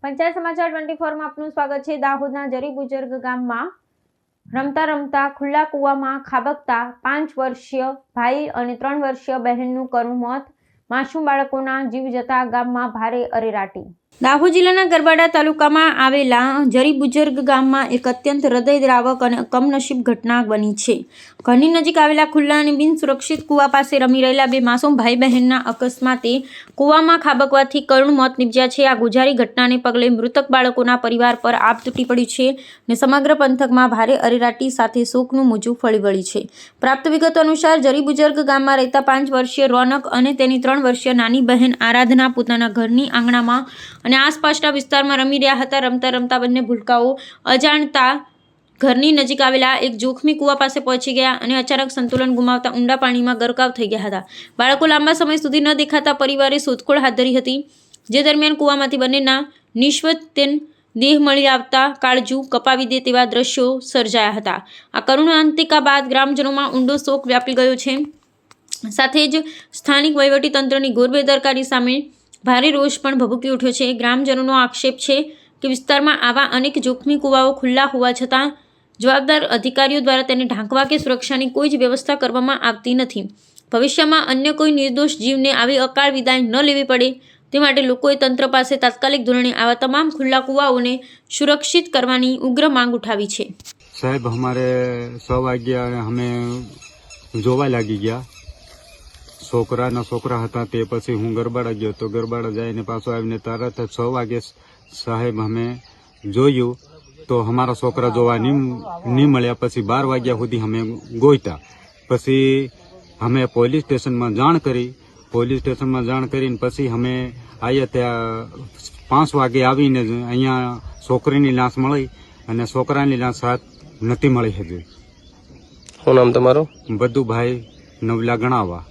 પંચાયત સમાચાર 24 માં આપનું સ્વાગત છે। દાહોદના જરી બુજુર્ગ ગામમાં રમતા રમતા ખુલ્લા કૂવામાં ખાબકતા 5 વર્ષીય ભાઈ અને 3 વર્ષીય બહેનનું કરુણ મોત। માસૂમ બાળકોના જીવ જતા ગામમાં ભારે અરેરાટી। દાહોદ જિલ્લાના ગરબાડા તાલુકામાં આવેલા જરી બુજુર્ગ ગામમાં એક અત્યંત હૃદયદ્રાવક અને કમનસીબ ઘટના બની છે। ઘરની નજીક આવેલા ખુલ્લા અને બિનસુરક્ષિત કૂવા પાસે રમી રહેલા 2 માસૂમ ભાઈ બહેનના અકસ્માતે કૂવામાં ખાબકવાથી કરુણ મોત નીપજ્યા છે। આ ગુજારી ઘટનાને પગલે મૃતક બાળકોના પરિવાર પર આભ તૂટી પડ્યું છે અને સમગ્ર પંથકમાં ભારે અરેરાટી સાથે શોકનું મોજું ફળી વળ્યું છે। પ્રાપ્ત વિગતો અનુસાર જરી બુજુર્ગ ગામમાં રહેતા 5 વર્ષીય રોનક અને તેની 3 વર્ષીય નાની બહેન આરાધના પોતાના ઘરની આંગણામાં અને આસપાસના વિસ્તારમાં રમી રહ્યા હતા। રમતા રમતા બંને ભૂલકાઓ અજાણતા ઘરની નજીક આવેલા એક જોખમી કૂવા પાસે પહોંચી ગયા અને અચાનક સંતુલન ગુમાવતા ઊંડા પાણીમાં ગરકાવ થઈ ગયા હતા। બાળકો લાંબા સમય સુધી ન દેખાતા પરિવારે શોધખોળ હાથ ધરી હતી, જે દરમિયાન કૂવામાંથી બંનેના નિશ્વતન દેહ મળી આવતા કાળજું કપાવી દે તેવા દ્રશ્યો સર્જાયા હતા। આ કરુણાંતિકા બાદ ગ્રામજનોમાં ઊંડો શોક વ્યાપી ગયો છે। સાથે જ સ્થાનિક વહીવટીતંત્રની ઘોર બેદરકારી સામે ભારે રોષ પણ ભભૂકી ઉઠ્યો છે। ગ્રામજનોનો આક્ષેપ છે કે વિસ્તારમાં આવા અનેક જોખમી કૂવાઓ ખુલ્લા હોવા છતાં જવાબદાર અધિકારીઓ દ્વારા તેને ઢાંકવા કે સુરક્ષાની કોઈ જ વ્યવસ્થા કરવામાં આવતી નથી। ભવિષ્યમાં અન્ય કોઈ નિર્દોષ જીવને આવી અકાળ વિદાય ન લેવી પડે તે માટે લોકોએ તંત્ર પાસે તાત્કાલિક ધોરણે આવા તમામ ખુલ્લા કૂવાઓને સુરક્ષિત કરવાની ઉગ્ર માંગ ઉઠાવી છે। સાહેબ, અમારે 6 વાગ્યા અમે જોવા લાગી ગયા। છોકરા હતા તે પછી હું ગરબાડા ગયો તો ગરબાડા જઈને પાછો આવીને તરત 6 વાગે સાહેબ અમે જોયું તો અમારા છોકરા જોવા નહીં મળ્યા। પછી 12 વાગ્યા સુધી અમે ગોઈતા। પછી અમે પોલીસ સ્ટેશનમાં જાણ કરીને પછી અમે આવ્યા। ત્યાં 5 વાગે આવીને અહીંયા છોકરીની લાશ મળી અને છોકરાની લાશ નથી મળી હજુ। શું નામ તમારું? બધુભાઈ નવલા ગણાવા।